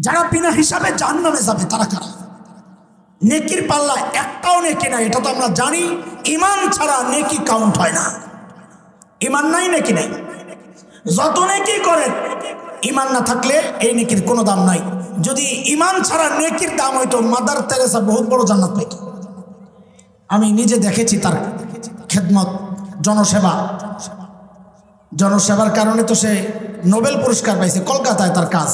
যারা বিনা হিসাবে জাহান্নামে যাবে তারা কারা? নেকির পাল্লা একটাও নেকি নাই, এটা তো আমরা জানি। ঈমান ছাড়া নেকি কাউন্ট হয় না। ঈমান নাই, নেকি নাই। যত নেকি করেন, ঈমান না থাকলে এই নেকির কোনো দাম নাই। যদি ঈমান ছাড়া নেকির দাম হইতো, মাদার তেরেসা বহুত বড় জান্নাত পাইত। আমি নিজে দেখেছি তার খেদমত, জনসেবার কারণে তো সে নোবেল পুরস্কার পাইছে। কলকাতায় তার কাজ,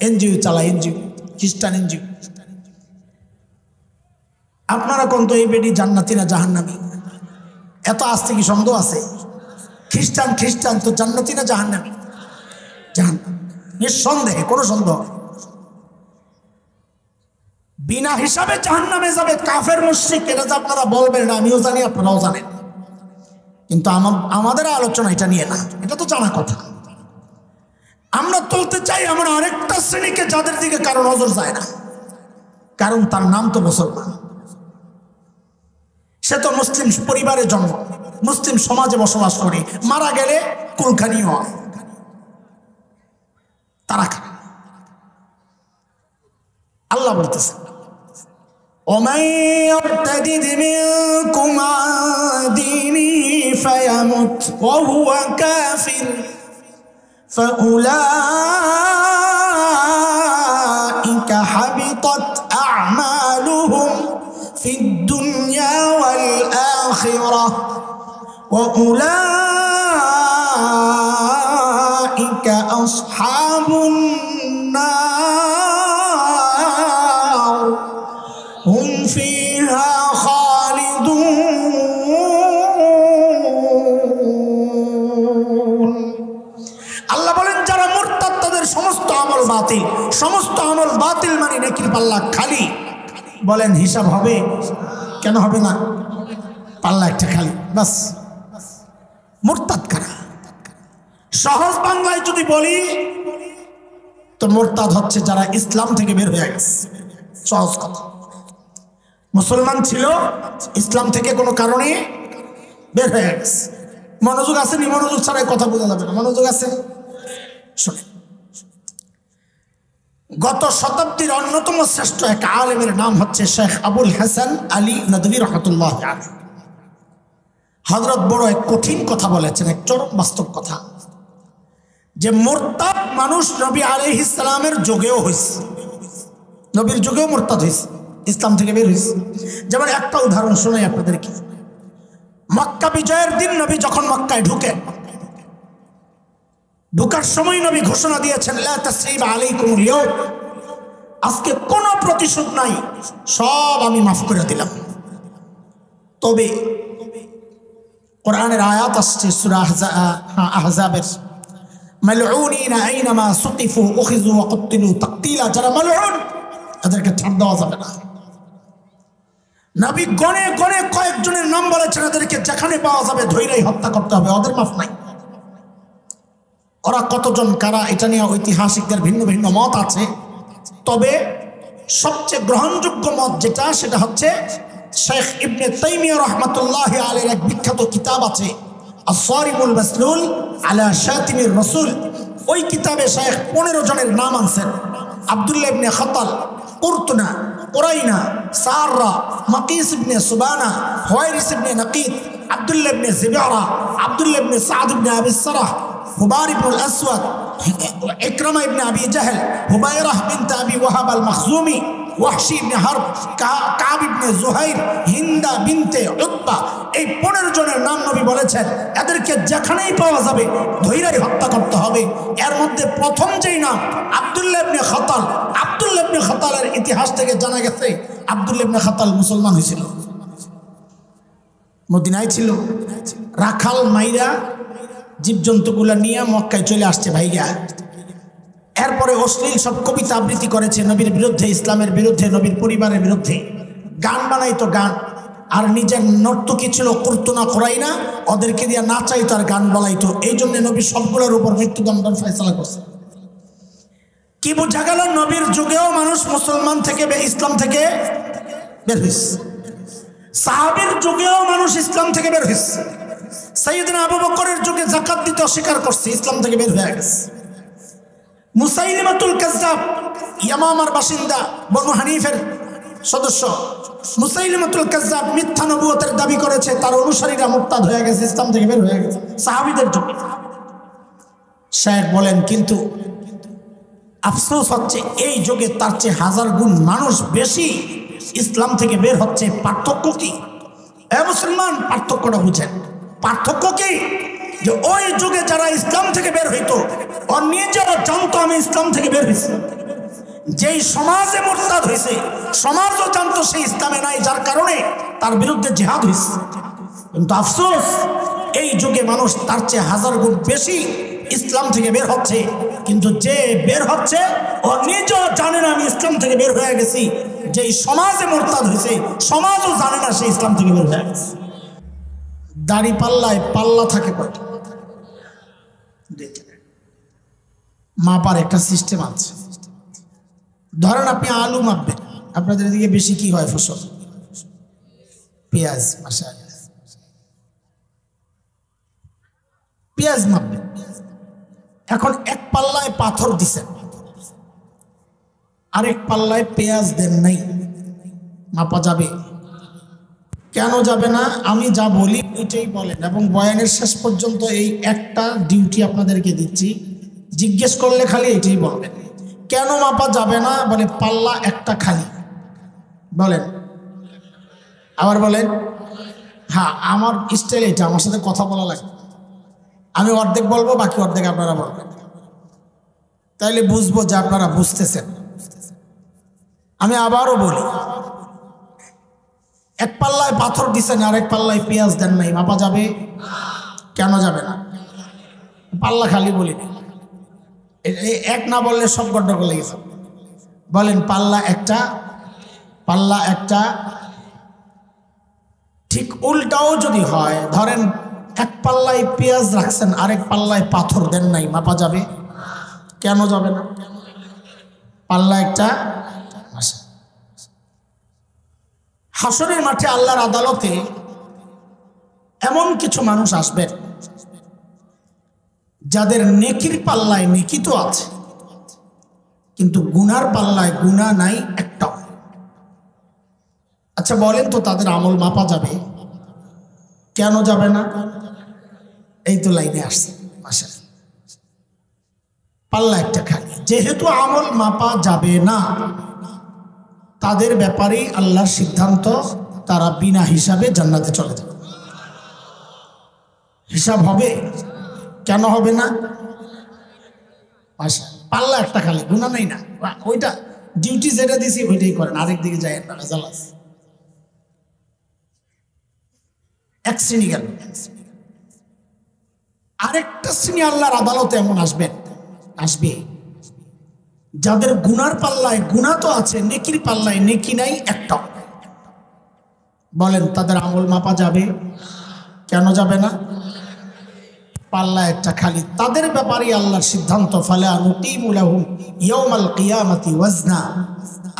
এনজিও চালায়, এনজিও, খ্রিস্টান এনজিও। আপনারা কোন তো এই বেডি জান্নাতি না জাহান্নামী? এত আসতে কি সন্দেহ আছে? খ্রিস্টান তো জান্নাতি না জাহান্নামী? জাহান্নাম, নিঃসন্দেহে, কোনো সন্দেহ। বিনা হিসাবে জাহান্নামে যাবে কাফের মুশরিক, এটা তো আপনারা বলবেন না, আমিও জানি, আপনারাও জানেন। কিন্তু আমাদের আলোচনা এটা নিয়ে না, এটা তো জানা কথা। আমরা তুলতে চাই আমরা আরেকটা শ্রেণীকে, যাদের দিকে কারো নজর যায় না, কারণ তার নাম তো মুসলমান। সে তো মুসলিম পরিবারে জন্ম, মুসলিম সমাজে বসবাস করে, মারা গেলে কুলখানি হয়। তারা আল্লাহ বলতেছে, ومن يرتد منكم عن دينه فيمت وهو كافر فأولئك حبطت أعمالهم في الدنيا والآخرة وأولئك أصحاب النار هم فيها خالدون। আল্লাহ বলেন, যারা মুরতাদ তাদের সমস্ত আমল বাতিল। সমস্ত আমল বাতিল মানে নেকির পাল্লা খালি। বলেন হিসাব হবে? কেন হবে না? পাল্লা একটা খালি, বাস। মুরতাদ কারা? সহজ বাংলায় যদি বলি তো মুরতাদ হচ্ছে যারা ইসলাম থেকে বের হয়ে গেছে। সহজ কথা, মুসলমান ছিল, ইসলাম থেকে কোনো কারণে বের হয়ে গেছে। মনোযোগ আছে নি? মনোযোগ ছাড়াই কথা বোঝা যাবে না। মনোযোগ আছে? শুনে, গত শতাব্দীর অন্যতম শ্রেষ্ঠ এক আলেমের নাম হচ্ছে শেখ আবুল হাসান আলী নদভী রহমতুল্লাহ আলাইহি। হযরত বড় এক কঠিন কথা বলেছেন, এক চরম বাস্তব কথা, যে মুরতাদ মানুষ নবী আলাইহিস সালামের যুগেও হয়েছে, নবীর যুগেও মুরতাদ হয়েছে, ইসলাম থেকে বের হয়েছে। যেমন একটা উদাহরণ শোনাই আপনাদেরকে। মক্কা বিজয়ের দিন নবী যখন মক্কায় ঢুকার সময় নবী ঘোষণা দিয়েছেন, লা তাসরিবা আলাইকুমুল ইয়াউম, আজকে কোনো প্রতিশোধ নাই, সব আমি মাফ করে দিলাম। তবে কোরআনের আয়াত আসছে সূরা আহজাবের, মালউনিনা আইনামা সুকিফু উখিযু ওয়া কুতিলু তাকতিলা, যারা মালউন তাদেরকে ছাড় দেওয়া যাবে না। নবী গনে গনে কয়েকজনের নাম বলেছেন, এদেরকে যেখানে পাওয়া যাবে ধৈর্যই হত্যা করতে হবে, ওদের মাফ নাই। ওরা কতজন কারা এটা নিয়ে ঐতিহাসিকদের ভিন্ন ভিন্ন মত আছে। তবে সবচেয়ে গ্রহণযোগ্য মত যেটা, সেটা হচ্ছে শেখ ইবনে তাইমিয়া রাহমাতুল্লাহি আলাইহির এক বিখ্যাত কিতাব আছে, আস-সারিমুল মাসলুল আলা শাতিমির রাসূল। ওই কিতাবে শেখ 15 জনের নাম আনছেন। আব্দুল্লাহ ইবনে খাতাল, কুরতুনা, উরাইনা, সাররা, মাকিস ইবনে সুবানা, হুয়াইরিস ইবনে নাকিদ, আব্দুল্লাহ ইবনে জিবারা, আব্দুল্লাহ ইবনে সাদ ইবনে আবি সারাহ, হুবার ইবনুল আসওয়াদ, ইকরামা ইবনে আবি জাহল, হুবাইরাহ বিনত আবি ওয়াহাব আল মখজুমি, ওয়াহশি ইবনে হারব, কাব ইবনে জুহাইর, হিন্দা বিনতে উতবা। এই 15 জনের নাম নবী বলেছেন, এদেরকে যেখানেই পাওয়া যাবে ধৈর্যই হত্যা করতে হবে। এর মধ্যে প্রথম যেই নাম আব্দুল্লাহ ইবনে খাতাল, আব্দুল্লাহ ইবনে খাতালের ইতিহাস থেকে জানা গেছে আব্দুল্লাহ ইবনে খাতাল মুসলমান হয়েছিল, মদিনায় ছিল, রাখাল মাইরা জীবজন্তুগুলা নিয়ে মক্কায় চলে আসছে ভাইয়া। এরপরে অশ্লীল সব কবিতা আবৃত্তি করেছে নবীর বিরুদ্ধে, ইসলামের বিরুদ্ধে, নবীর পরিবারের বিরুদ্ধে। গান বানাইতো, গান, আর নিজের নর্তকী ছিল কুরতুনা কুরাইনা, ওদেরকে দিয়ে নাচাইতো আর গান বলাইতো। এই জন্য নবী সবগুলোর উপর মৃত্যুদণ্ড ফয়সালা করছে। কি বোঝা গেল? নবীর যুগেও মানুষ মুসলমান থেকে ইসলাম থেকে বের হয়েছে, সাহাবীর যুগেও মানুষ ইসলাম থেকে বের হয়েছে। সাইয়েদনা আবু বকরের যুগে যাকাত দিতে অস্বীকার করছে, ইসলাম থেকে বের হয়ে গেছে। মুসাইলিমাতুল কাজ্জাব, ইয়ামামার বাসিন্দা, বনু হানিফের সদস্য। মুসাইলিমাতুল কাজ্জাব মিথ্যা নবুয়তের দাবি করেছে, তার অনুসারীরা মুরতাদ হয়ে গেছে, ইসলাম থেকে বের হয়ে গেছে সাহাবীদের যুগে। শায়েখ বলেন কিন্তু আফসোস হচ্ছে এই যুগে তার চেয়ে 1000 গুণ মানুষ বেশি ইসলাম থেকে বের হচ্ছে। পার্থক্য কি? এ মুসলমান, পার্থক্যটা বুঝেন। পার্থক্য কি? যে ওই যুগে যারা ইসলাম থেকে বের হইতো, ওর নিজেরা জানতো আমি ইসলাম থেকে বের হয়েছি। যেই সমাজে মুরতাদ হয়েছে, সমাজও জানতো সে ইসলামে নাই, যার কারণে তার বিরুদ্ধে জিহাদ হয়েছে। কিন্তু আফসোস এই যুগে মানুষ তার চেয়ে 1000 গুণ বেশি ইসলাম থেকে বের হচ্ছে, কিন্তু যে বের হচ্ছে ও নিজেও জানে না আমি ইসলাম থেকে বের হয়ে গেছি। যেই সমাজে মুরতাদ হয়েছে, সমাজও জানে না সে ইসলাম থেকে বের হয়ে গেছে। দাড়ি পাল্লায় পাল্লা থাকে কয়টা? মাপার একটা সিস্টেম আছে। ধরেন আপনি আলু মাপবেন, আপনাদের এদিকে বেশি কি হয় ফসল? পেঁয়াজ। মাশাআল্লাহ, পেঁয়াজ মাপবেন। এখন এক পাল্লায় পাথর দিছেন, আরেক পাল্লায় পেঁয়াজ দেন নাই, মাপা যাবে? কেন যাবে না? আমি যা বলি ওইটাই বলেন, এবং বয়ানের শেষ পর্যন্ত এই একটা ডিউটি আপনাদেরকে দিচ্ছি, জিজ্ঞেস করলে খালি এটাই বলবেন। কেন মাপা যাবে না? বলে পাল্লা একটা খালি। বলেন, আবার বলেন। হ্যাঁ, আমার স্টাইল এটা, আমার সাথে কথা বলা লাগবে। আমি অর্ধেক বলবো, বাকি অর্ধেক আপনারা বলবেন, তাইলে বুঝবো যে আপনারা বুঝতেছেন। আমি আবারও বলি, এক পাল্লায় পাথর দিছেন, আরেক পাল্লায় পেঁয়াজ দেন নাই, মাপা যাবে? কেন যাবে না? পাল্লা খালি বলি, এক না বললে সব গন্ডগোল লেগে যাবে। বলেন, পাল্লা একটা, পাল্লা একটা। ঠিক উল্টাও যদি হয়, ধরেন এক পাল্লায় পেঁয়াজ রাখছেন, আরেক পাল্লায় পাথর দেন নাই, মাপা যাবে? কেন যাবে না? পাল্লা একটা। হাসরের মাঠে আল্লাহর আদালতে এমন কিছু মানুষ আসবেন যাদের নেকির পাল্লায় নেকি তো আছে, কিন্তু গুনার পাল্লায় গুনাহ নাই একটাও। আচ্ছা বলেন তো, তাদের আমল মাপা যাবে? কেন যাবে না? এই তো লাইনে আসছে। মাশাআল্লাহ, পাল্লা একটা খালি। যেহেতু আমল মাপা যাবে না, তাদের ব্যাপারেই আল্লাহর সিদ্ধান্ত, তারা বিনা হিসাবে জান্নাতে চলে যাবে। হিসাব হবে? কেন হবে না? পাল্লা একটা খালি, গুনাহ নাই না, ওইটা ডিউটি যেটা দিছি ওইটাই করেন, আরেক দিকে যায় না। এক শ্রেণী গেল। আরেকটা শ্রেণী আল্লাহর আদালতে এমন আসবে যাদের গুনার পাল্লায় গুনাহ তো আছে, নেকির পাল্লায় নেকি নাই একটাও। বলেন, তাদের আমল মাপা যাবে? কেন যাবে না? পাল্লা একটা খালি। তাদের ব্যাপারে আল্লাহর সিদ্ধান্ত, ফালা নুকিমু লাহুম ইয়াউমাল কিয়ামাতি ওয়াজনা।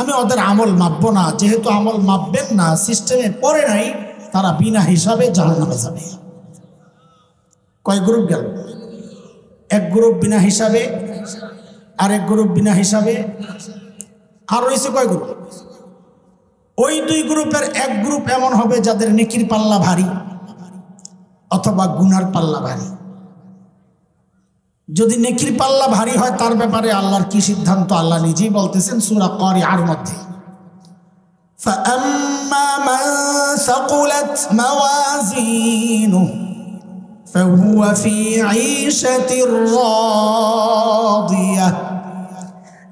আমি ওদের আমল মাপবো না। যেহেতু আমল মাপবেন না, সিস্টেমে পড়ে নাই, তারা বিনা হিসাবে জাহান্নামে যাবে। কয় গ্রুপ গেল? এক গ্রুপ বিনা হিসাবে, আরেক গ্রুপ বিনা হিসাবে, আর রয়েছে কয় গ্রুপ? ওই দুই গ্রুপের এক গ্রুপ এমন হবে যাদের নেকির পাল্লা ভারী অথবা গুনার পাল্লা ভারী। যদি নেকির পাল্লা ভারী হয়, তার ব্যাপারে আল্লাহর কি সিদ্ধান্ত আল্লাহ নিজেই বলতেছেন সূরা কারিআর মধ্যে, ফাআম্মা মান সাকুলাত মাওয়াজিনুহু ফাহুয়া ফি ঈশাতির রাদিয়াহ।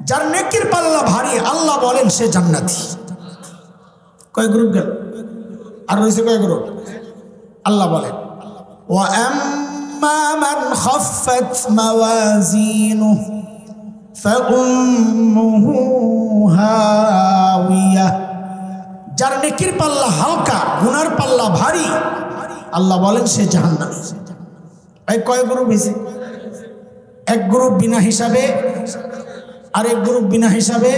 যার নেকির পাল্লা ভারী, আল্লাহ বলেন সে জান্নাতি। কয় গ্রুপ গেল? আর রয়েছে কয় গ্রুপ? আল্লাহ বলেন, ওয়া আম্মা মান খাফফাত মাওয়াজিনুহু ফাউম্মুহু হাওিয়া। যার নেকির পাল্লা হালকা, গুনার পাল্লা ভারী, আল্লাহ বলেন সে জাহান্নামী। এই কয় গ্রুপ হয়েছে? এক গ্রুপ বিনা হিসাবে, আরেক গ্রুপ বিনা হিসাবে,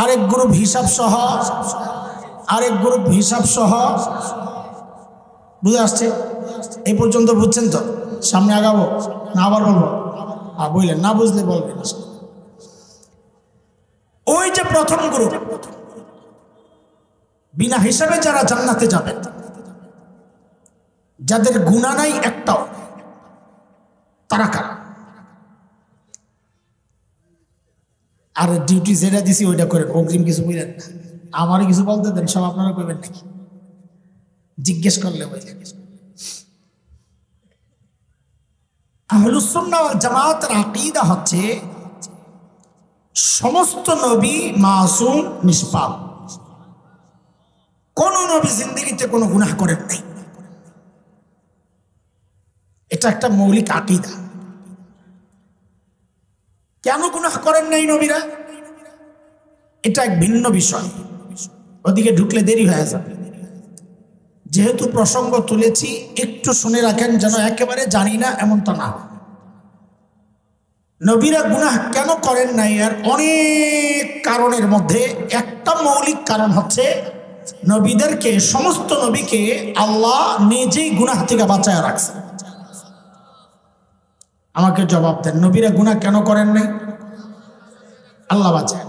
আরেক গ্রুপ হিসাব সহ, আরেক গ্রুপ হিসাব সহ। বুঝে আসছে? এই পর্যন্ত বুঝছেন তো? সামনে আগাবো না আবার বলবো? বললেন না, বুঝলে বলবেন। সবচেয়ে প্রথম গ্রুপ বিনা হিসাবে যারা জান্নাতে যাবেন, যাদের গুনাহ নাই একটাও, তারা কারা? আর ডিউটি যেটা দিছি ওইটা করেন, অগ্রিম কিছু বললেন না। আমারও কিছু বলতে দেন, সব আপনারা করবেন নাকি? জিজ্ঞেস করলে বললেন। আহলুস সুন্নাহ ওয়াল জামাতের আকীদা হচ্ছে সমস্ত নবী মাসুম, নিষ্পাপ। কোন নবী জিন্দেগিতে কোনো গুনাহ করেন নাই। এটা একটা মৌলিক আকীদা। কেন গুনাহ করেন নাই নবীরা, এটা এক ভিন্ন বিষয়, ওদিকে ঢুকলে দেরি হয়ে যাবে। যেহেতু প্রসঙ্গ তুলেছি একটু শুনে রাখেন, যেন একেবারে জানি না এমনটা না। নবীরা গুনাহ কেন করেন নাই, আর অনেক কারণের মধ্যে একটা মৌলিক কারণ হচ্ছে নবীদেরকে, সমস্ত নবীকে আল্লাহ নিজেই গুনাহ থেকে বাঁচায় রাখছে। আমাকে জবাব দেন, নবীরা গুনাহ কেন করেন নাই? আল্লাহ বাঁচায়।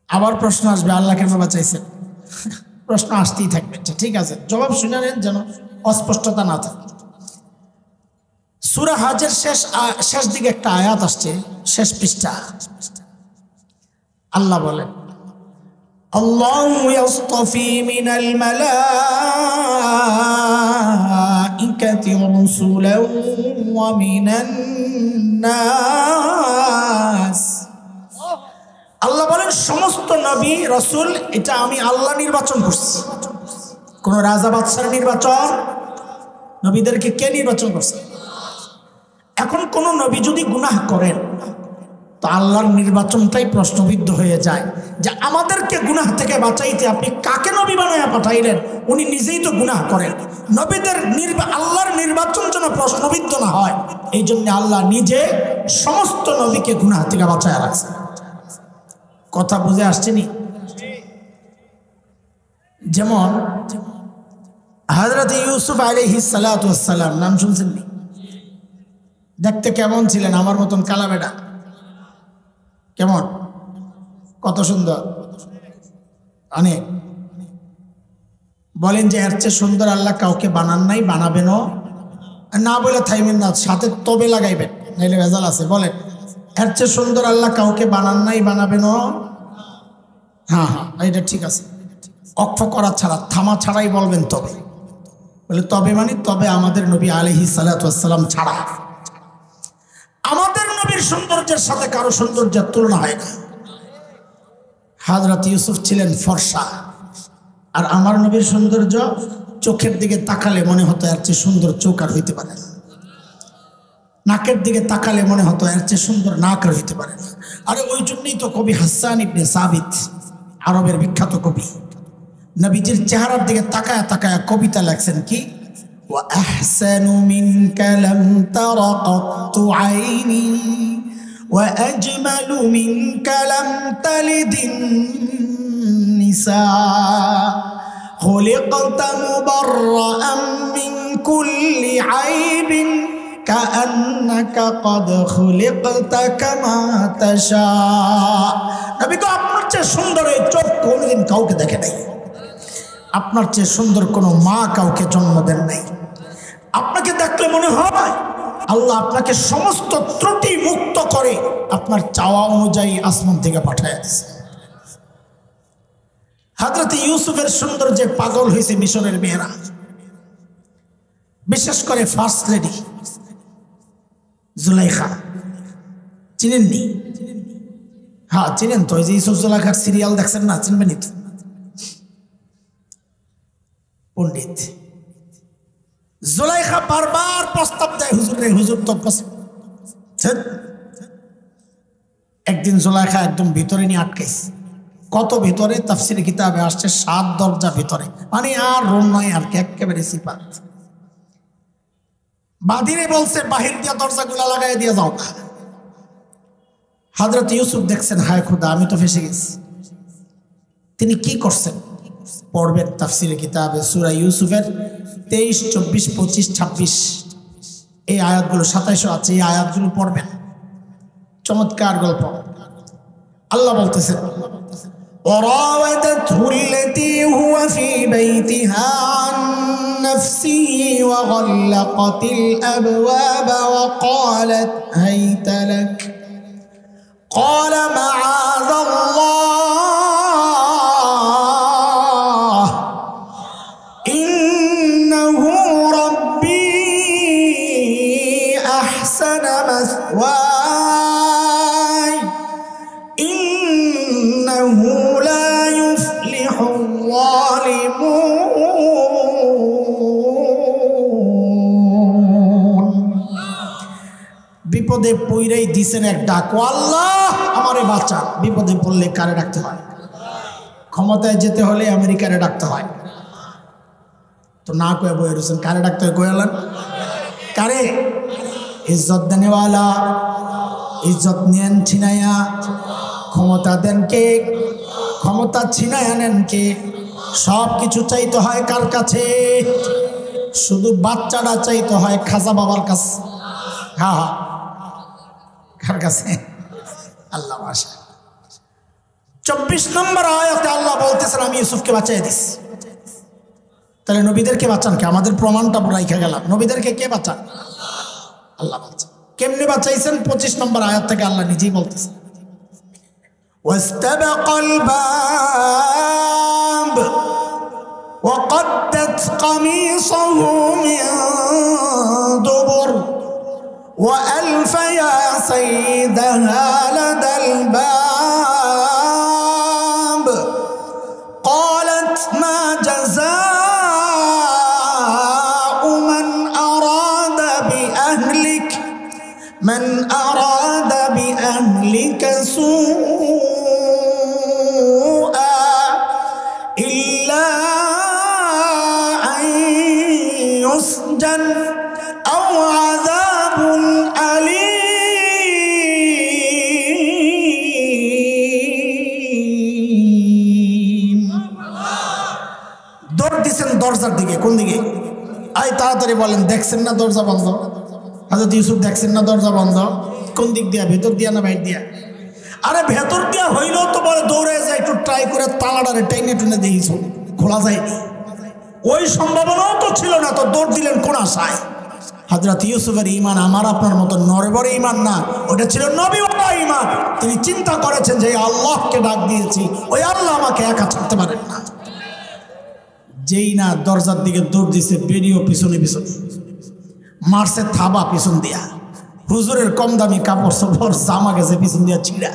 আবার প্রশ্ন আসবে, আল্লাহ কেন বাঁচাইছেন? প্রশ্ন আসতেই থাকবে। ঠিক আছে, জবাব শুনে নেন যেন অস্পষ্টতা না থাকে। সূরা হজের শেষ দিকে একটা আয়াত আসছে, শেষ পৃষ্ঠা। আল্লাহ বলেন, আল্লাহু ইয়াসতাফি মিনাল মালাইকাতি রাসূলান ওয়া মিনান নাস। আল্লাহ বলেন সমস্ত নবী রাসূল এটা আমি আল্লাহ নির্বাচন করছি। কোন রাজা বাদশার নির্বাচন, নবীদেরকে কে নির্বাচন করছে? এখন কোন নবী যদি গুনাহ করেন তো আল্লাহর নির্বাচনটাই প্রশ্নবিদ্ধ হয়ে যায়, যে আমাদেরকে গুনাহ থেকে বাঁচাইতে আপনি কাকে নবী বানায়া পাঠাইলেন? উনি নিজেই তো গুনাহ করেন। নবীদের আল্লাহর নির্বাচন যেন প্রশ্নবিদ্ধ না হয়, এই জন্য আল্লাহ নিজে সমস্ত নবীকে গুনাহ থেকে বাঁচায়া রাখছে। কথা বুঝে আসছেনি? যেমন হযরত ইউসুফ আলাইহিস সালাতু ওয়াস সালাম, নাম শুনছেন নি? দেখতে কেমন ছিলেন? আমার মতন কালা বেটা। কেমন? কত সুন্দর, অনেক। বলেন যে এর চেয়ে সুন্দর আল্লাহ কাউকে বানান নাই, বানাবেনও না। বলে থাইবেন না, সাথে তবে লাগাইবেন, নাইলে ভেজাল আছে। বলেন, এর চেয়ে সুন্দর আল্লাহ কাউকে বানান নাই, বানাবেনও। হ্যাঁ হ্যাঁ, এটা ঠিক আছে। অক্ষ করা ছাড়া, থামা ছাড়াই বলবেন তবে। বলে তবে মানে তবে আমাদের নবী আলাইহিস সালাতু ওয়াস সালাম ছাড়া। আমাদের নবীর সৌন্দর্যের সাথে কারো সৌন্দর্যের তুলনা হয় না। হযরত ইউসুফ ছিলেন ফর্সা, আর আমার নবীর সৌন্দর্য চোখের দিকে তাকালে মনে হতো এর চেয়ে সুন্দর চোখ আর হইতে পারে না। নাকের দিকে তাকালে মনে হতো এর চেয়ে সুন্দর নাক আর হইতে পারে না। আরে ওই জন্যই তো কবি হাসান ইবনে সাবিত, আরবের বিখ্যাত কবি, নবীজির চেহারার দিকে তাকায়া তাকায়া কবিতা লেখছেন কি, وأحسن منك لم تر قط عيني وأجمل منك لم تلد النساء خلقت مبرأ من كل عيب كأنك قد خلقت كما تشاء। নবী তো আপনার চেয়ে সুন্দর এই চোখ কোনদিন কাউকে দেখে নাই। আপনার চেয়ে সুন্দর কোনো মা কাউকে জন্ম দেন নাই। আপনাকে দেখলে মনে হয় আল্লাহ আপনাকে সমস্ত ত্রুটি মুক্ত করে আপনার চাওয়া অনুযায়ী আসমান থেকে পাঠায় দিয়েছে। হযরত ইউসুফের সৌন্দর্যে পাগল হয়েছে মিশরের মেয়েরা, বিশেষ করে ফার্স্ট লেডি জুলাইখা। চিনেননি? হ্যাঁ চিনেন তো, ওই যে ইউসুফ জুলাইখার সিরিয়াল দেখছেন না, চিনবেনই তো। পণ্ডিত জুলাইখা বারবার প্রস্তাব দেয়, হুজুর রে হুজুর তো। একদিন জুলাইখা একদম ভিতরে নিয়ে আটকাইছে। কত ভিতরে? তাফসীরে কিতাবে আসছে 7 দরজা ভিতরে, মানে আর রুম নয় আর কি, একেবারে সিপাত। বাদিরে বলছে বাহির দিয়া দরজাগুলা লাগাই দিয়ে যাও। হযরত ইউসুফ দেখছেন, হায় খোদা আমি তো ফেসে গেছি। তিনি কি করছেন পড়বেন তাফসীরে কিতাবে, সূরা ইউসুফের 23, 24, 25, 26 এই আয়াতগুলো, 27 আছে, এই আয়াতগুলো পড়বেন। চমৎকার গল্প। আল্লাহ বলতেছেন وراودته التي هو في بيتها عن نفسه وغلقت الأبواب وقالت هيت لك قال معاذ الله إنه ربي أحسن مثواي إنه لا يفلح الظالمون বিপদে পইরাই দিছেন এক ডাক, আল্লাহ আমারে বাঁচান। বিপদে পড়লে কারে ডাকতে হয়? ক্ষমতায় যেতে হলে আমেরিকারে ডাকতে হয়, তো না কয়ে বয়ে রয়েছেন, কারে ডাকতে হয়? কয়ালেন কারে? ইজ্জত দেনেওয়ালা, ইজ্জত নেন ছিনাইয়া, ক্ষমতা দেন কে? ক্ষমতা ছিনাইয়া নেন কে? সব কিছু চাইতে হয় কার কাছে? শুধু বাচ্চাটা চাইতে হয় খাজা বাবার কাছে। হ্যাঁ হ্যাঁ, কার কাছে? আল্লাহ মাশা। 24 নম্বর আয়াতে আল্লাহ বলতেছেন আমি ইউসুফকে বাঁচিয়ে দিস। তাহলে নবীদেরকে বাঁচান কে? আমাদের প্রমাণটা রাইখা গেলাম, নবীদেরকে কে বাঁচান? আল্লাহ বাঁচান। কেমনে বাঁচাইছেন? 25 নম্বর আয়াত থেকে আল্লাহ নিজেই বলতেছেন واستبق الباب وقدت قميصه من دبر وألف يا سيدها لدى الباب قالت ما جزاء من أراد بأهلك سوءا إلا أن يسجن أو عذاب أليم। দৌড় দিছেন দরজার দিকে। কোন দিকে? আয় তাড়াতাড়ি বলেন, দেখছেন না দরজা বন্ধ? হযরত ইউসুফ দেখছেন না দরজা বন্ধ? কোন দিক দিয়া? ভেতর দিয়া না বাইরে দিয়া? আরে ভেতর দিয়া হইলেও তো বলে দৌড়ে যায়, একটু ট্রাই করে তালাটারে টেনে টেনে দিয়েছ, খোলা যায়নি। ওই সম্ভাবনাও তো ছিল না, তো দৌড় দিলেন কোন আশায়? হযরত ইউসুফের ঈমান আমার আপনার মতো নরবরে ঈমান না, ওটা ছিল নবীওয়ালা ঈমান। তিনি চিন্তা করেছেন যে আল্লাহকে ডাক দিয়েছি, ওই আল্লাহ আমাকে একা ছাড়তে পারেন না। যেই না দরজার দিকে দৌড় দিছে, বেরিয়েও পিছনে পিছনে মারছে থাবা পিছন দিয়া। হুজুরের কম দামি কাপড় সবর জামা গেছে পিছন দিয়া ছিঁড়া।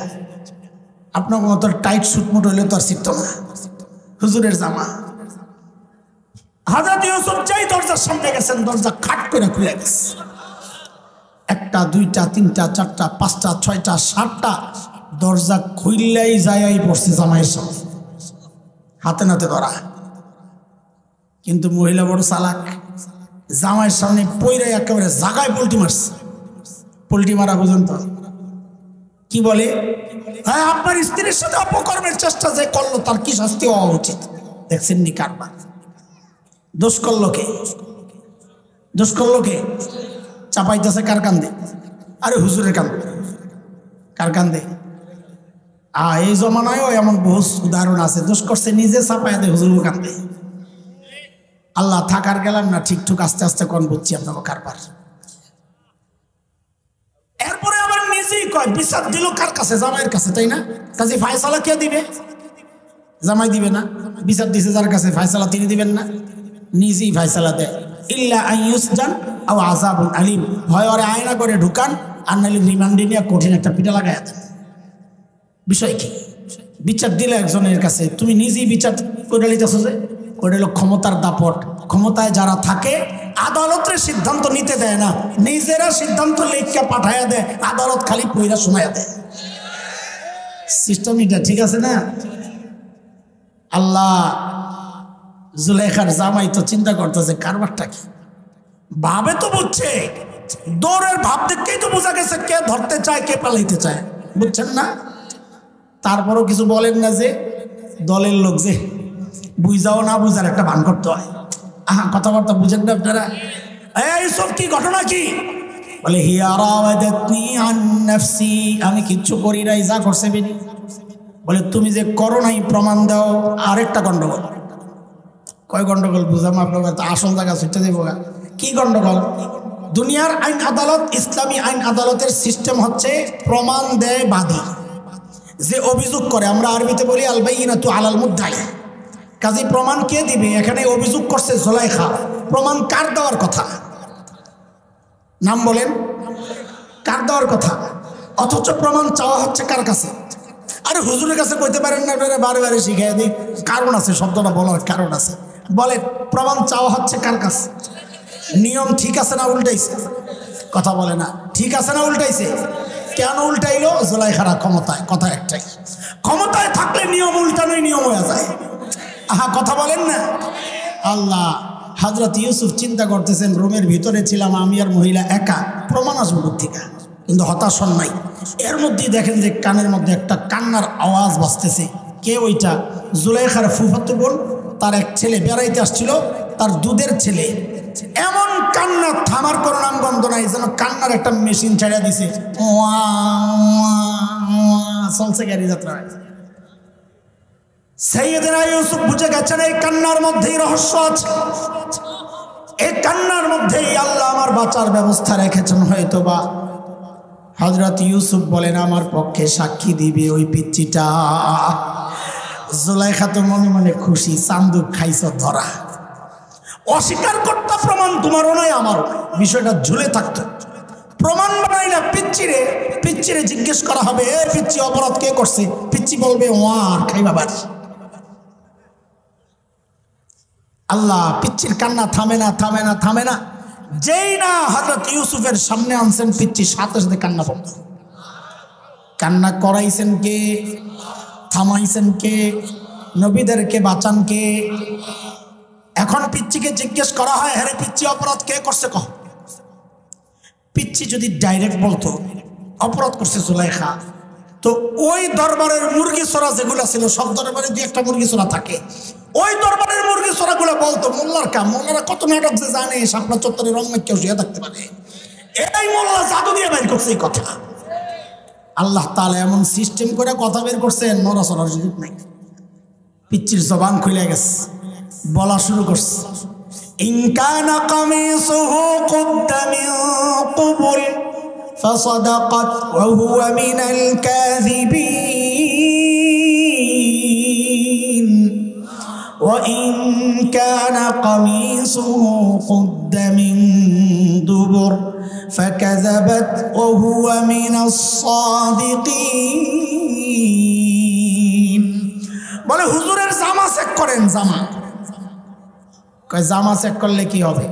আপনার মতো টাইট সুটমুট হইলে তো আর ছিটত না হুজুরের জামা। হযরত ইউসুফ যেই দরজার সামনে গেছেন, দরজা খাট করে খুলে গেছে। একটা, দুইটা, তিনটা, চারটা, পাঁচটা, ছয়টা, সাতটা দরজা খুললেই যাই পড়ছে জামাইয়ের সামনে, হাতে নাতে ধরা। কিন্তু মহিলা বড় চালাক, জামাইয়ের সামনে পইরা একেবারে জাগায় পল্টি মারছে। পল্টি মারা বুঝেন তো কি বলে? হ্যাঁ, আপনার স্ত্রীর সাথে অপকর্মের চেষ্টা যে করলো তার কি শাস্তি হওয়া উচিত? দেখছেন নি কারবার? দোষ করলো কে? দোষ করলো কে? চাপাইতেছে কার কান্দে? আরে হুজুরের কান্দে। কার কান্দে? এই জমানায়ও এমন বহু উদাহরণ আছে, দোষ করছে নিজে, চাপাই দেয় হুজুর কান্দে। আল্লাহ থাকার গেলাম না, ঠিকঠুক আস্তে আস্তে কোন বুঝছি আপনাকে কারবার। এরপরে আবার নিজেই কয় বিচার দিল কার কাছে? জামাইয়ের কাছে, তাই না? কাজে ফায়সালা কে দিবে? জামাই দিবে না? বিচার দিছে যার কাছে, ফায়সালা তিনি দিবেন না? নিজেই ফায়সালা দেয়। ইল্লা আইয়ুসজান আও আযাবুন আলীম, হয় ওরে আয়না করে ঢুকান, আর নাহলে রিমান্ডে নিয়ে কঠিন একটা পিটা লাগায় দেন। বিষয় কি? বিচার দিলে একজনের কাছে, তুমি নিজেই বিচার করে নিতেছো যে? ওটা হলো ক্ষমতার দাপট। ক্ষমতায় যারা থাকে আদালতের সিদ্ধান্ত নিতে দেয় না, নিজেরা সিদ্ধান্ত লিখে পাঠাইয়া দেয়, আদালত খালি পইরা শোনাইয়া দেয়। সিস্টেম এটা ঠিক আছে না? আল্লাহ জুলেখার জামাই তো চিন্তা করতেছে কারবারটা কি, ভাবে তো বুঝছে, দৌড়ের ভাব দেখতেই তো বোঝা গেছে কে ধরতে চায় কে পালাইতে চায়, বুঝছেন না? তারপরও কিছু বলেন না যে দলের লোক যে বুঝাও না বুঝার একটা ভান করতে হয়। কথাবার্তা বুঝেন না আপনারা? এইসব কি ঘটনা কি? বলে হিয়া রাওয়াদাতনি আন নাফসি, আমি কিচ্ছু করি নাই, যা করছে বেনি। বলে তুমি যে করো নাই প্রমাণ দাও। আরেকটা গন্ডগোল। কয় গন্ডগোল বুঝাম আপনার আসল জায়গা ছুটে দেবো। কি গন্ডগোল? দুনিয়ার আইন আদালত, ইসলামী আইন আদালতের সিস্টেম হচ্ছে প্রমাণ দেয় বাদী, যে অভিযোগ করে। আমরা আরবিতে বলি আল বাইয়িনাতু আলাল মুদ্দাই। কাজী প্রমাণ কে দিবে? এখানে অভিযোগ করছে জুলাইখা, প্রমাণ কার দেওয়ার কথা? নাম বলেন, কার দেওয়ার কথা? অথচ প্রমাণ চাওয়া হচ্ছে কার কাছে? আরে হুজুরের কাছে কইতে পারেন না, বারে বারে শিখাই দিই। কারণ আছে, শব্দটা বলার কারণ আছে। বলে প্রমাণ চাওয়া হচ্ছে কার কাছে? নিয়ম ঠিক আছে না উল্টাইছে? কথা বলে না, ঠিক আছে না উল্টাইছে? কেন উল্টাইলো? জুলাইখার ক্ষমতায়। কথা একটাই, ক্ষমতায় থাকলে নিয়ম উল্টানোই নিয়ম হয়ে যায়। আহা, কথা বলেন না। আল্লাহ, হযরত ইউসুফ চিন্তা করতেছেন, রুমের ভিতরে ছিলাম আমি আর মহিলা একা, প্রমাণ আসবো কোত্থেকে? কিন্তু হতাশ হন নাই। এর মধ্যেই দেখেন যে কানের মধ্যে একটা কান্নার আওয়াজ বাজতেছে। কে ওইটা? জুলাইখার ফুফাতো বোন, তার এক ছেলে বেড়াইতে আসছিল, তার দুধের ছেলে। এমন কান্না, থামার কোনো নামগন্ধ নাই, যেন কান্নার একটা মেশিন ছেড়ে দিছে। চলছে গাড়ি যাত্রা। সাইয়েদনা ইউসুফ বুঝে গেছেন এই কান্নার মধ্যেই রহস্য আছে, এই কান্নার মধ্যেই আল্লাহ আমার বাঁচার ব্যবস্থা রেখেছেন। হয়তোবা হযরত ইউসুফ বলেন, আমার পক্ষে সাক্ষী দিবে ওই পিচ্চিটা। জুলাইখা তো মনে মনে খুশি, চান্দুক খাইছ ধরা। অস্বীকার করতে প্রমাণ তোমারও নয় আমারও নয়, বিষয়টা ঝুলে থাকতো। প্রমাণ বানাইলা পিচ্চিরে, পিচ্চিরে জিজ্ঞেস করা হবে, এ পিচ্চি অপরাধ কে করছে? পিচ্চি বলবে ওয়ার খাইবা বাড়ি। আল্লাহ, পিচ্চির কান্না থামে না, থামে না, থামে না। যেই না হযরত ইউসুফের সামনে আনছেন পিচ্চি, সাথে সাথে কান্না বন্ধ। কান্না করাইছেন কে? থামাইছেন কে? নবীদেরকে বাঁচান কে? এখন পিচ্চিকে জিজ্ঞেস করা হয়, হ্যাঁ পিচ্চি অপরাধ কে করছে কহ। পিচ্চি যদি ডাইরেক্ট বলতো অপরাধ করছে জুলাইখা, তো ওই দরবারের মুরগি চোরা যেগুলো ছিল, সব দরবারে দুই একটা মুরগি চোরা থাকে, ওই দরবারের মুরগি চোরাগুলো বলতো মোল্লার কাম। মোল্লারা কত নাটক যে জানে, শাপলা চত্বরে রং কেউ শুয়ে থাকতে পারে। এটাই মোল্লা জাদু দিয়ে বের করছে এই কথা। আল্লাহ তাআলা এমন সিস্টেম করে কথা বের করছেন, নড়াচড়ার সুযোগ নাই। পিচ্চির জবান খুলে গেছে, বলা শুরু করছে, ইন কানা কামিসুহু কুদ্দা মিন কুবুল ফাসাদাকাত ওয়া হুয়া মিনাল কাযিবিন ওয়া ইন কানা কামিসুহু কুদ্দা মিন দুবুর ফাকাযাবাত ওয়া হুয়া মিনাস সাদিকিন। বলে হুজুরের জামা চেক করেন। জামা কয়, জামা চেক করলে কি হবে?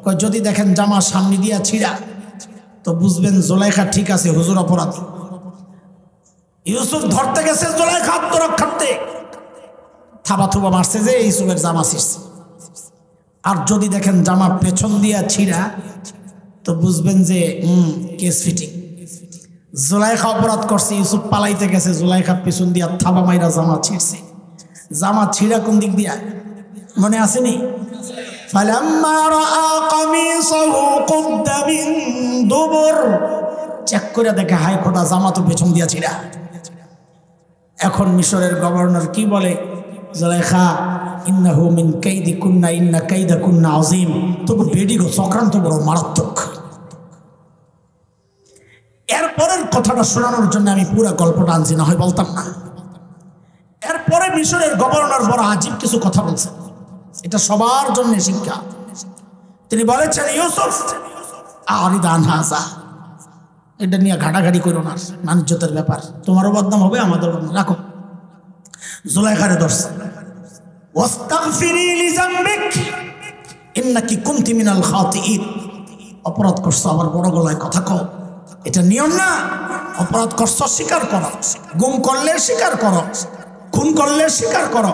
কয়, যদি দেখেন জামা সামনে দিয়া ছিঁড়া, তো বুঝবেন জুলাইখা ঠিক আছে, হুজুর অপরাধী। ইউসুফ ধরতে গেছে জুলাইখা আত্মরক্ষার্থে, থাবা থুবা মারছে যে ইউসুফের জামা ছিঁড়ছে। আর যদি দেখেন জামা পেছন দিয়া ছিঁড়া, তো বুঝবেন যে কেস ফিটিং, জুলাইখা অপরাধ করছে। ইউসুফ পালাইতে গেছে, জুলাইখা পেছন দিয়া থাবা মাইরা জামা ছিঁড়ছে। জামা ছিঁড়া কোন দিক দিয়া মনে আসেনি? ফালাম্মা রাআ কামিসাহু কুদ্দা মিন দুবুর, চেক করে দেখে, হায় খোদা, জামা তো পেছন দিয়া ছিঁড়া। এখন মিশরের গভর্নর কি বলে? জুলাইখা, ইন্নাহু মিন কাইদিকুন্না ইন্না কাইদাকুন্না আযীম। তবু বেডিগো চক্রান্ত বড় মারাত্মক। এরপরের কথাটা শোনানোর জন্য আমি পুরো গল্পটা আনছি, না হয় বলতাম না। এরপরে মিশরের গভর্নর বড় আজীব কিছু কথা বলছেন, এটা সবার জন্য শিক্ষা। তিনি বলেছেন, ইউসুফ আরিদান হাজা, এটা নিয়ে ঘাটাঘাটি করো না, মানিজ্যতের ব্যাপার, তোমারও বদনাম হবে, আমাদের বদনাম। রাখো। জুলাইখারে ধরছে, ওয়াস্তাগফিরি লিযামবিক ইন্নাকি কুনতি মিনাল খাতিঈন। অপরাধ করছো, আবার বড় গলায় কথা কও, এটা নিয়ম না। অপরাধ করছো স্বীকার করো, গুম করলে স্বীকার করো, খুন করলে স্বীকার করো,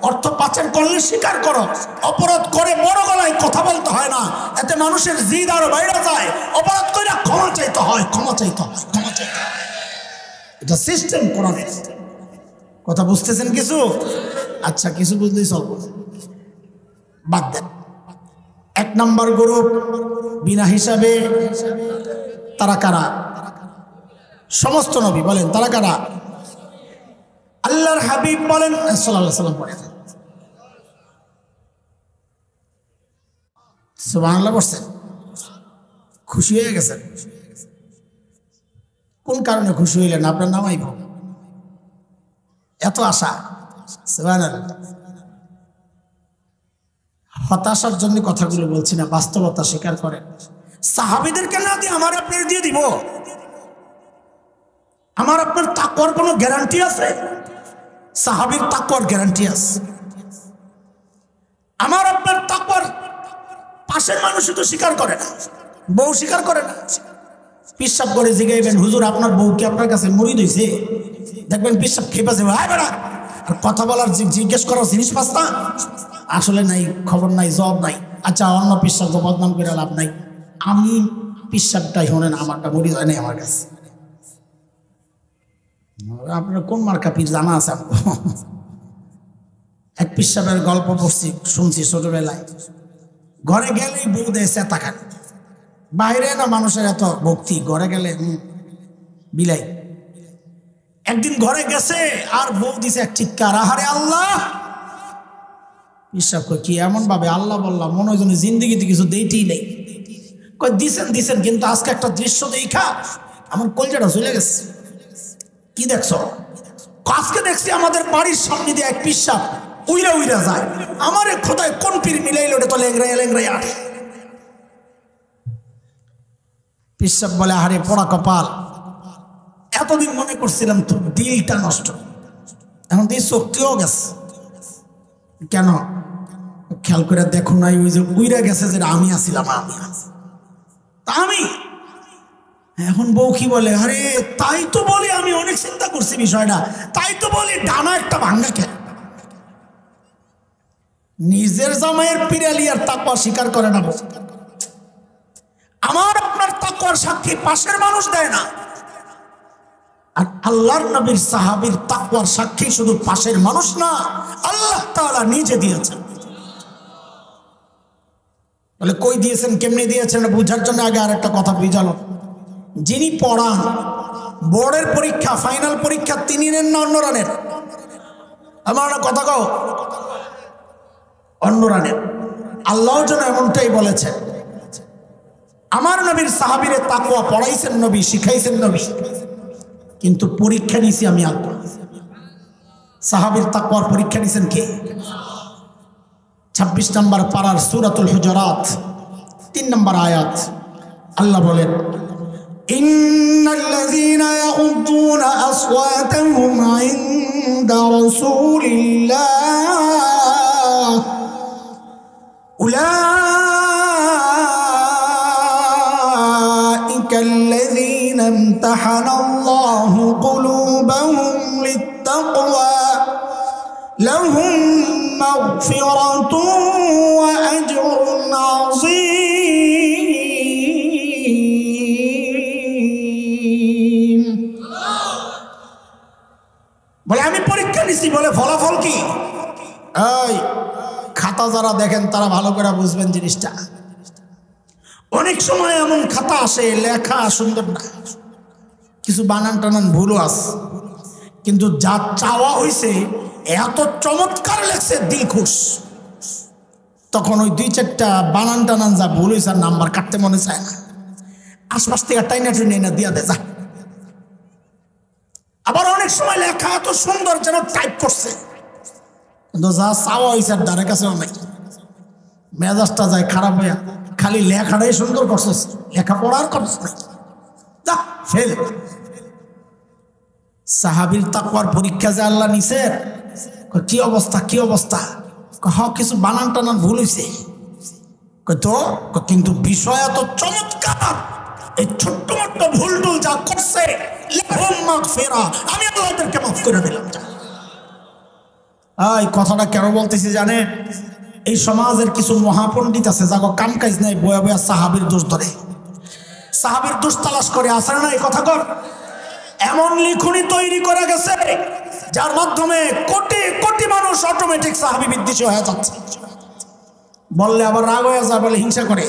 অর্থ পাচার করলে স্বীকার করো। অপরাধ করে বড় গলায় কথা বলতে হয় না, এতে মানুষের জিদ আরো বাইরে যায়। অপরাধ করে ক্ষমা চাইতে হয়, ক্ষমা চাইতে হয়, ক্ষমা চাইতে হয়। এটা সিস্টেম কোরআনের। কথা বুঝতেছেন কিছু? আচ্ছা, কিছু বুঝলেই চলবো, বাদ দেন। এক নম্বর গ্রুপ বিনা হিসাবে, তারা কারা? সমস্ত নবী। বলেন তারা কারা? আল্লাহ আল্লাহর হাবিব বলেন সাল্লাল্লাহু আলাইহি ওয়াসাল্লাম পড়েন সুবহানাল্লাহ বলছেন, খুশি হয়ে গেছেন। কোন কারণে খুশি হইলেন? আপনার নামাই ভাব, এত আশা। সুবহানাল্লাহ। হতাশার জন্য কথাগুলো বলছি না, বাস্তবতা স্বীকার করেন। সাহাবীদেরকে না দিয়ে আমার আপনার দিয়ে দিব? আমার আপনার তাকওয়ার কোনো গ্যারান্টি আছে? সাহাবীর তাকওয়ার গ্যারান্টি আছে। আমার আপনার তাকওয়ার পাশের মানুষই তো স্বীকার করে না, বউ স্বীকার করে না। পিশাব করে জিগাইবেন, হুজুর আপনার বউ কি আপনার কাছে মুরিদ হইছে? দেখবেন পিশাব খেপে যাবে, হায় বেড়া। আর কথা বলার জিজ্ঞেস করার জিনিস পাস না, আসলে নাই, খবর নাই, জবাব নাই। আচ্ছা অন্য পিশাবকে বদনাম করে লাভ নাই। আমি পিশাবটাই শোনেন, আমারটা মুরিদ হয় নাই আমার কাছে। আপনার কোন মার্কা পীর জানা আছে? এক পিশাবের গল্প পড়ছি, শুনছি ছোটবেলায়। ঘরে গেলেই বউ দেয় চেতা খান, বাইরে না মানুষের এত ভক্তি, ঘরে গেলে বিলাই। একদিন ঘরে গেছে আর বউ দিছে এক চিৎকার, আহারে আল্লাহ। পিশাব কি এমন ভাবে আল্লাহ বললাম, মনে হয় যেন জিন্দিগিতে কিছু দেইতেই নেই। কই দিছেন দিছেন, কিন্তু আজকে একটা দৃশ্য দেখা আমার কলজাটা চলে গেছে। কি দেখছো? আজকে দেখছি আমাদের বাড়ির সামনে দিয়ে এক পিশাব উইরা উইরা যায়। আমার খোদায় কোন পীর মিলাইল, ওটা তো লেংরাই লেংরাই আটে। পিশাব বলে, আরে পোড়া কপাল, এতদিন মনে করছিলাম তো দিলটা নষ্ট, এখন দিয়ে শক্তিও গেছে। কেন খেয়াল করে দেখো নাই, ওই যে উইরা গেছে যে আমি আসিলাম, আমি এখন বউ কি বলে, আরে তাই তো বলি, আমি অনেক চিন্তা করছি বিষয়টা, তাই তো বলি ডানা একটা ভাঙ্গা খেয়ে। নিজের জামাইয়ের পিরালি আর তাকওয়া স্বীকার করে না। আমার আপনার তাকওয়ার সাক্ষী পাশের মানুষ দেয় না, আর আল্লাহর নবীর সাহাবীর তাকওয়ার সাক্ষী শুধু পাশের মানুষ না, আল্লাহ তাআলা নিজে দিয়েছেন। বলে কই দিয়েছেন, কেমনে দিয়েছেন বুঝার জন্য আগে আর একটা কথা বুঝালো। যিনি পড়ান, বোর্ডের পরীক্ষা, ফাইনাল পরীক্ষা তিনি নেন না অন্যরা নেন? আমার কথা কও, অন্যরা নেন। আল্লাহর জন্য এমনটাই বলেছেন। আমার নবীর সাহাবীরে তাকওয়া পড়াইছেন নবী, শিখাইছেন নবী, কিন্তু পরীক্ষা নিছি আমি আল্লাহ। সাহাবীর তাকওয়ার পরীক্ষা নিছেন কে? 26 নম্বর পারার সূরাতুল হুজুরাত 3 নম্বর আয়াত আল্লাহ বলেন, ইন্নাল্লাযীনা ইয়াগুদ্দুনা আসওয়াতাহুম ইনদা রাসূলিল্লাহ উলাইকাল্লাযীনা ইমতাহানাল্লাহু কুলুবাহুম লিত্তাকওয়া লাহুম মাগফিরাতুন ওয়া আজরুন আযীম। বলে আমি পরীক্ষা নিছি, বলে ফলাফল কি? এই খাতা যারা দেখেন তারা ভালো করে বুঝবেন জিনিসটা। অনেক সময় এমন খাতা আসে, লেখা সুন্দর না, কিছু বানান টানান ভুলও আছে, কিন্তু যা চাওয়া হয়েছে এত চমৎকার লেখছে, দিল খুশ। তখন ওই 2-4টা বানান টানান যা ভুল হয়েছে আর নাম্বার কাটতে মনে চায় না, আশপাশ থেকে টাইনা টুইনা না দিয়া দেয় যা। আবার অনেক সময় লেখা এত সুন্দর যেন টাইপ করছে, কিন্তু যা চাওয়া হয়েছে আর দ্বারের কাছেও নাই, মেজাজটা যায় খারাপ হয়ে। খালি লেখাটাই সুন্দর করছে, লেখা পড়ার করছে না, যা ফেল। সাহাবীর তাকওয়ার পরীক্ষা যে আল্লাহ নিছে, কি অবস্থা কি অবস্থা? কিছু বানান টানান ভুল হয়েছে তো, কিন্তু বিষয় এত চমৎকার, এই ছোট্ট মোট্ট ভুল টুল যা করছে আমি আল্লাহদেরকে মাফ করে দিলাম। এই কথাটা কেন বলতেছি জানেন? এই সমাজের কিছু মহাপণ্ডিত আছে যাগো কাম কাজ নাই, বয়া বয়া সাহাবীর দোষ ধরে, সাহাবীর দোষ তালাশ করে। আসে না এই কথা কর? এমন লিখনি তৈরি করে গেছে যার মাধ্যমে কোটি কোটি মানুষ অটোমেটিক সাহাবী বিদ্বেষী হয়ে যাচ্ছে। বললে আবার রাগ হয়ে যায়, বলে হিংসা করে।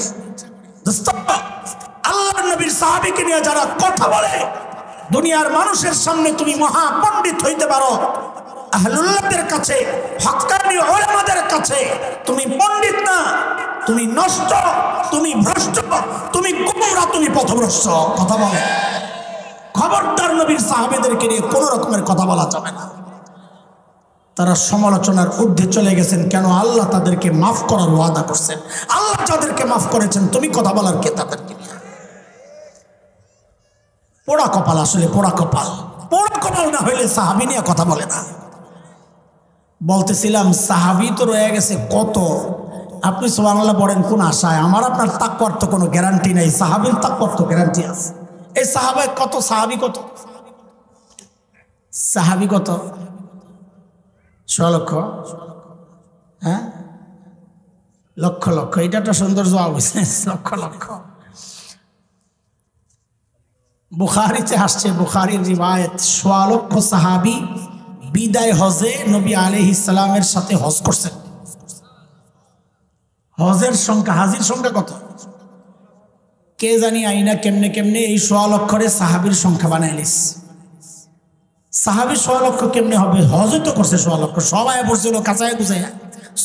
আল্লাহর নবীর সাহাবীকে নিয়ে যারা কথা বলে, দুনিয়ার মানুষের সামনে তুমি মহাপণ্ডিত হইতে পারো, আহলুল্লাহদের কাছে, হক্কানি উলামাদের কাছে তুমি পণ্ডিত না, তুমি নষ্ট, তুমি ভ্রষ্ট, তুমি গোমরা, তুমি পথভ্রষ্ট। কথা বলে খবরদার নবীর সাহাবেদেরকে নিয়ে কোন রকমের কথা বলা যাবে না। তারা সমালোচনার ঊর্ধ্বে চলে গেছেন। কেন? আল্লাহ তাদেরকে মাফ করার ওয়াদা করছেন। আল্লাহ যাদেরকে মাফ করেছেন, তুমি কথা বলার কে তাদেরকে? পোড়া কপাল, আসলে পোড়া কপাল। পোড়া কপাল না হইলে সাহাবী নিয়ে কথা বলে না। বলতেছিলাম সাহাবী তো রয়ে গেছে কত, আপনি সুবহানাল্লাহ পড়েন কোন আশায়? আমার আপনার তাকওয়ার তো কোনো গ্যারান্টি নাই, সাহাবীর তাকওয়ার তো গ্যারান্টি আছে। এই সাহাবায়ে কত, সাহাবী কত, সাহাবী কত? 6 লক্ষ। হ্যাঁ, লক্ষ লক্ষ, এটা একটা সুন্দর জবাব হয়েছে, লক্ষ লক্ষ। বুখারীতে আসছে, বুখারীর রিওয়ায়াত, 6 লক্ষ সাহাবী বিদায় হজে নবী আলাইহিস সালামের সাথে হজ করছেন। হজের সংখ্যা, হাজির সংখ্যা কত কে জানি আইনা কেমনে কেমনে এই 6 লক্ষরে সাহাবীর সংখ্যা বানাইলিস। সাহাবী 6 লক্ষ কেমনে হবে? হজে তো করছে 6 লক্ষ, সবাই পড়ছিল কাঁচায় গুছায়,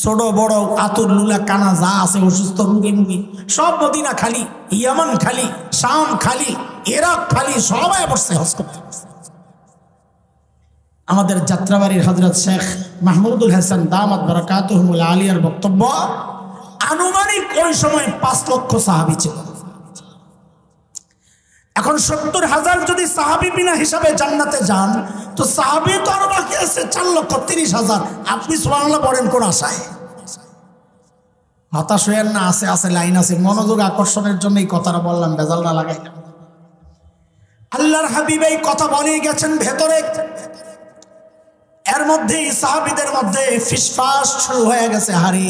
ছোট বড় আতুর লুলা কানা যা আছে, অসুস্থ রুগী মুগী সব, মদিনা খালি, ইয়ামান খালি, শাম খালি, ইরাক খালি, সবাই পড়ছে হজ করতে। আমাদের যাত্রাবাড়ির হযরত শেখ মাহমুদুল হাসান দামাত বারাকাতুহুল আলিয়ার বক্তব্য, আনুমানিক ওই সময় 5 লক্ষ সাহাবী ছিল। এখন 70,000 যদি সাহাবী বিনা হিসাবে জান্নাতে যান, তো সাহাবী তো আরো বাকি আছে 4,30,000। আপনি সুবহানাল্লাহ পড়েন কোন আশায়? হতাশ হইয়েন না, আছে আছে, লাইন আছে। মনোযোগ আকর্ষণের জন্য এই কথাটা বললাম, বেজাল না লাগাইলাম। আল্লাহর হাবিব এই কথা বলে গেছেন ভেতরে। এর মধ্যে সাহাবীদের মধ্যে ফিসফাস শুরু হয়ে গেছে। হারি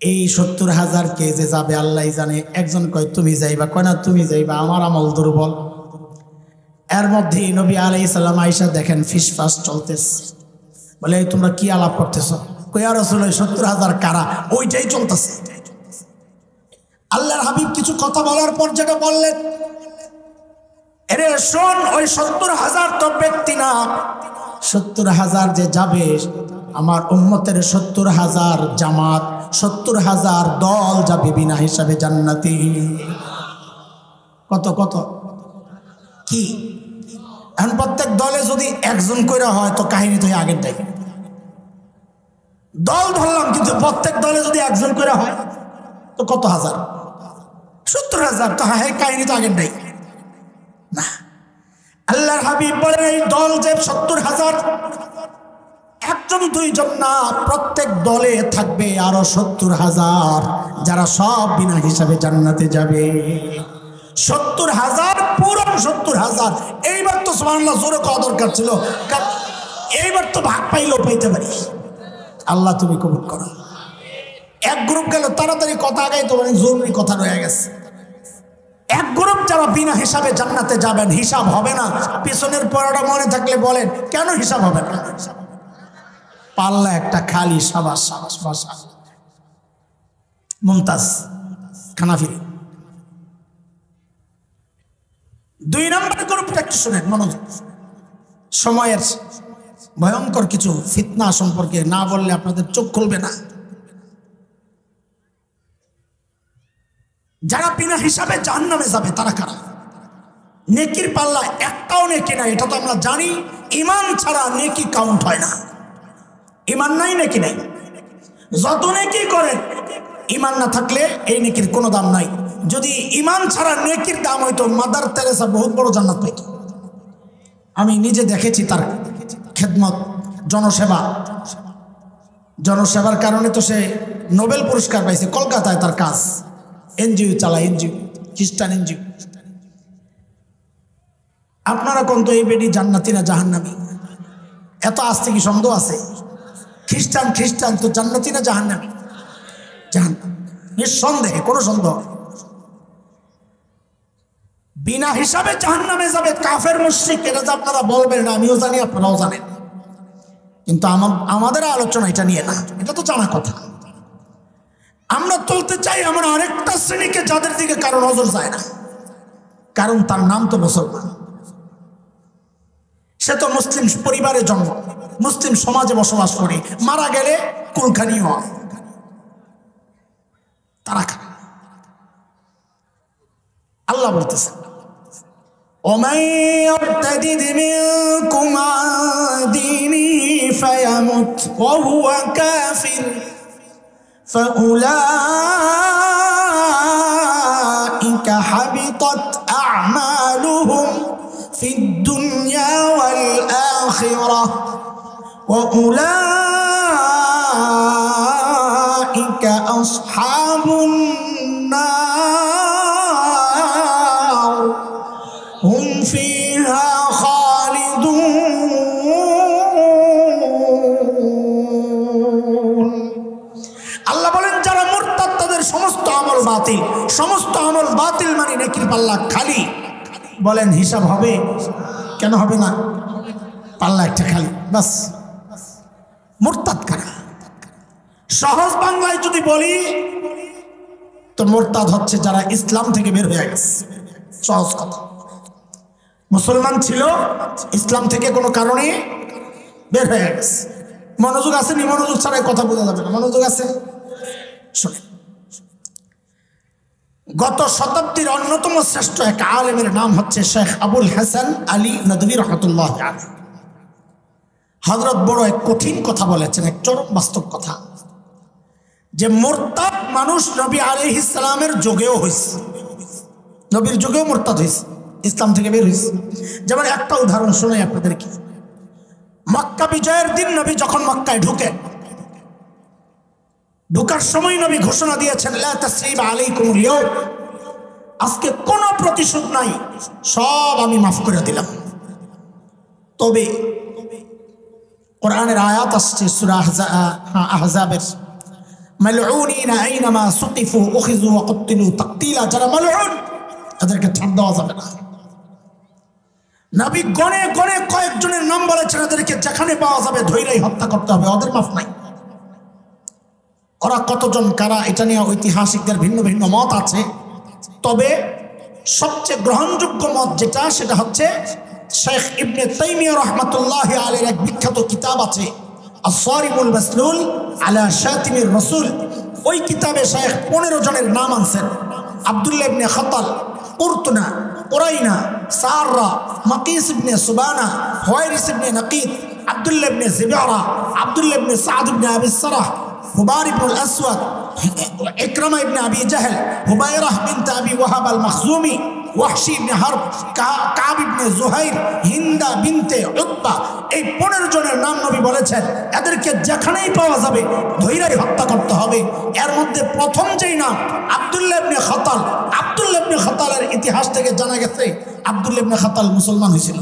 এই 70,000 কে যে যাবে আল্লাহই জানে। একজন কয় তুমি যাইবা, কয় না তুমি যাইবা, আমার আমল দুর্বল। এর মধ্যে নবী আলাইহিস সালাম আয়েশা দেখেন ফিসফাস চলতেছে। বলে তোমরা কি আলাপ করতেছ? কই ইয়া রাসূলুল্লাহ 70,000 কারা? ওইটাই চলতেছে। আল্লাহর হাবিব কিছু কথা বলার পর যেটা বললেন, এরে শোন, ওই 70,000 তো ব্যক্তি না, 70,000 যে যাবে আমার উম্মতের 70,000 জামাত, 70,000 দল যাবে বিনা হিসাবে জান্নাতে। কত কত কি? এখন প্রত্যেক দলে যদি একজন কইরা হয় তো কাহিনী তো আগের টাই। দল ধরলাম, কিন্তু প্রত্যেক দলে যদি একজন কইরা হয় তো কত হাজার? 70,000। তো হ্যাঁ, কাহিনী তো আগের টাই না। আল্লাহর হাবিব বলেন এই দল যে 70,000, একজন দুইজন না, প্রত্যেক দলে থাকবে আরো 70,000 যারা সব বিনা হিসাবে জান্নাতে যাবে। 70,000 পুরো 70,000। এইবার তো সুবহানাল্লাহ জোরে কওয়া দরকার ছিল, এইবার তো ভাগ পাইলেও পাইতে পারি। আল্লাহ তুমি কবুল করো। এক গ্রুপ গেল, তাড়াতাড়ি কথা আগাই তো অনেক জরুরি কথা রয়ে গেছে। এক গ্রুপ যারা বিনা হিসাবে জান্নাতে যাবেন, হিসাব হবে না। পিছনের পড়াটা মনে থাকলে বলেন কেন হিসাব হবে না? পাল্লা একটা খালি, সাবাস সাবাস বাসা। মুমতাজ খানাফি। 2 নম্বর গ্রুপটা একটু শুনেন মনোযোগ। সময়ের ভয়ঙ্কর কিছু ফিতনা সম্পর্কে না বললে আপনাদের চোখ খুলবে না। যারা বিনা হিসাবে জাহান্নামে যাবে তারা কারা? নেকির পাল্লা একটাও নেকি নাই, এটা তো আমরা জানি। ঈমান ছাড়া নেকি কাউন্ট হয় না। ঈমান নাই, নেকি নাই। যত নেকি করেন, ঈমান না থাকলে এই নেকির কোনো দাম নাই। যদি ঈমান ছাড়া নেকির দাম হইতো, মাদার তেরেসা বহুত বড় জান্নাত পাইত। আমি নিজে দেখেছি তার খেদমত, জনসেবা। জনসেবার কারণে তো সে নোবেল পুরস্কার পাইছে। কলকাতায় তার কাজ, এনজিও চালায়, এনজিও, খ্রিস্টান এনজিও। আপনারা কোন তো এই বেডি জান্নাতি না জাহান্নামী? এত আসতে কি সন্দেহ আছে? খ্রিস্টান খ্রিস্টান তো জান্নাতি না জাহান্নামী? জাহান্নাম, নিঃসন্দেহে, কোনো সন্দেহ। বিনা হিসাবে জাহান্নামে যাবে কাফের মুশরিক, এটা তো আপনারা বলবেন না, আমিও জানি, আপনারাও জানেন। কিন্তু আমাদের আলোচনা এটা নিয়ে না, এটা তো জানা কথা। আমরা তুলতে চাই আমরা আরেকটা শ্রেণীকে, যাদের দিকে কারো নজর যায় না, কারণ তার নাম তো মুসলমান। সে তো মুসলিম পরিবারে জন্ম, মুসলিম সমাজে বসবাস করে, মারা গেলে কুলখানি হয়, তারা খায়। আল্লাহ বলতেছে ومن يرتد منكم عن دينه فيمت وهو كافر فأولئك حبطت أعمالهم في الدنيا والآخرة وأولئك أصحاب النار هم فيها خالدون। আল্লাহ বলেন যারা মুরতাদ তাদের সমস্ত আমল বাতিল। সমস্ত আমল বাতিল মানে নেকির পাল্লা খালি। বলেন হিসাব হবে? কেন হবে না? পাল্লা একটা খালি, বাস। মুরতাদ কারা? সহজ বাংলায় যদি বলি তো মুরতাদ হচ্ছে যারা ইসলাম থেকে বের হয়ে গেছে। সহজ কথা, মুসলমান ছিল, ইসলাম থেকে কোনো কারণে বের হয়ে গেছে। মনোযোগ আছে নি? মনোযোগ ছাড়াই কথা বোঝা যাবে না। মনোযোগ আছে? শোনেন, গত শতাব্দীর অন্যতম শ্রেষ্ঠ এক আলেমের নাম হচ্ছে শেখ আবুল হাসান আলী নদভী রহমতুল্লাহ আলাইহি। হযরত বড় এক কঠিন কথা বলেছেন, এক চরম বাস্তব কথা, যে মুরতাদ মানুষ নবী আলাইহিস সালামের যুগেও হয়েছে, নবীর যুগেও মুরতাদ হয়েছে, ইসলাম থেকে বের হয়েছে। যেমন একটা উদাহরণ শোনাই আপনাদেরকে। মক্কা বিজয়ের দিন নবী যখন মক্কায় ঢুকেন, ঢুকার সময় নবী ঘোষণা দিয়েছেন লা তাসরিবা আলাইকুমুল ইয়াউম, আজকে কোনো প্রতিশোধ নাই, সব আমি মাফ করে দিলাম। তবে কোরআনের আয়াত আসছে সূরা আহজাবের, মালউনিনা আইনামা সুকিফু উখিযু ওয়া কুতিলু তাকতিলা, যারা মালউন তাদেরকে ছাড় দেওয়া যাবে না। নবী গনে গনে কয়েকজনের নাম বলেছেন, এদেরকে যেখানে পাওয়া যাবে ধৈর্যই হত্যা করতে হবে, ওদের মাফ নাই। ওরা কতজন কারা এটা নিয়ে ঐতিহাসিকদের ভিন্ন ভিন্ন মত আছে। তবে সবচেয়ে গ্রহণযোগ্য মত যেটা, সেটা হচ্ছে শেখ ইবনে তাইমিয়া রাহমাতুল্লাহি আলাইহির এক বিখ্যাত কিতাব আছে আস-সারিমুল মাসলুল আলা শাতিমির রাসূল। ওই কিতাবে শেখ 15 জনের নাম আনছেন। আব্দুল্লাহ ইবনে খাতাল, কুরতুনা, কুরাইনা, সাররা, মাকিস ইবনে সুবানা, হুয়াইরিস ইবনে নাকিদ, আব্দুল্লাহ ইবনে জিবারা, আব্দুল্লাহ ইবনে সাদ ইবনে আবি সারাহ, হুবার ইবনুল আসওয়াদ, ইকরামা ইবনে আবি জাহল, হুবাইরাহ বিনত আবি ওয়াহাব আল মখজুমি, ওয়াহশি ইবনে হারব, কাব ইবনে জুহাইর, হিন্দা বিনতে উতবা। এই 15 জনের নাম নবী বলেছেন, এদেরকে যেখানেই পাওয়া যাবে ধৈর্যই হত্যা করতে হবে। এর মধ্যে প্রথম যেই নাম আব্দুল্লাহ ইবনে খাতাল, আব্দুল্লাহ ইবনে খাতালের ইতিহাস থেকে জানা গেছে আব্দুল্লাহ ইবনে খাতাল মুসলমান হয়েছিল,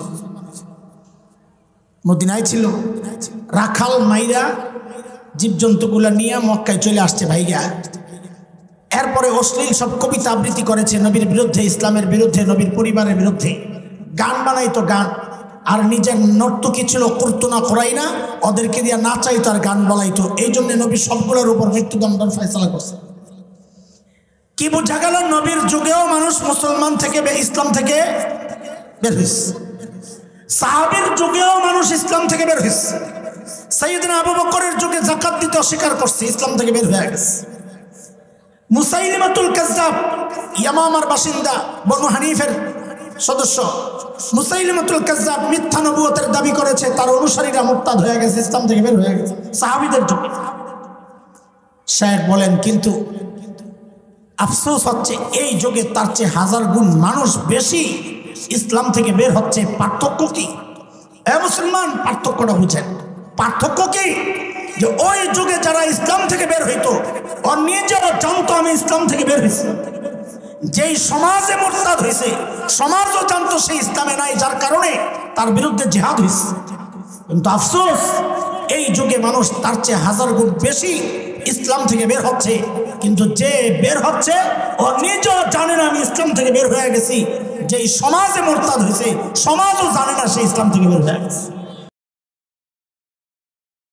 মদিনায় ছিল, রাখাল মাইরা জীবজন্তুগুলা নিয়ে মক্কায় চলে আসছে ভাইগা। এরপরে অশ্লীল সব কবিতা আবৃত্তি করেছে নবীর বিরুদ্ধে, ইসলামের বিরুদ্ধে, নবীর পরিবারের বিরুদ্ধে। গান বানাইতো, গান, আর নিজের নর্তকী ছিল কুরতুনা, কুরাইনা, ওদেরকে দিয়ে নাচাইতো আর গান বলাইতো। এই জন্য নবী সবগুলোর উপর মৃত্যুদণ্ড ফয়সালা করছে। কি বোঝা গেল? নবীর যুগেও মানুষ মুসলমান থেকে ইসলাম থেকে বের হয়েছে, সাহাবীর যুগেও মানুষ ইসলাম থেকে বের হয়েছে। সাইয়েদনা আবু বকরের যুগে যাকাত দিতে অস্বীকার করছে, ইসলাম থেকে বের হয়ে গেছে। মুসাইলিমাতুল কাজ্জাব, ইয়ামামার বাসিন্দা, বনু হানিফের সদস্য, মুসাইলিমাতুল কাজ্জাব মিথ্যা নবুয়তের দাবি করেছে, তার অনুসারীরা মুরতাদ হয়ে গেছে, ইসলাম থেকে বের হয়ে গেছে সাহাবীদের যুগে। শেখ বলেন কিন্তু আফসোস হচ্ছে এই যুগে তার চেয়ে 1000 গুণ মানুষ বেশি ইসলাম থেকে বের হচ্ছে। পার্থক্য কি? মুসলমান, পার্থক্যটা বুঝেন। পার্থক্য কি? যে ওই যুগে যারা ইসলাম থেকে বের হইতো, ওর নিজেরা জানতো আমি ইসলাম থেকে বের হয়েছি। যেই সমাজে মুরতাদ হয়েছে, সমাজও জানতো সে ইসলামে নাই, যার কারণে তার বিরুদ্ধে জিহাদ হয়েছে। কিন্তু আফসোস এই যুগে মানুষ তার চেয়ে 1000 গুণ বেশি ইসলাম থেকে বের হচ্ছে, কিন্তু যে বের হচ্ছে ও নিজেও জানে না আমি ইসলাম থেকে বের হয়ে গেছি। যেই সমাজে মুরতাদ হয়েছে, সমাজও জানে না সে ইসলাম থেকে বের হয়ে গেছে।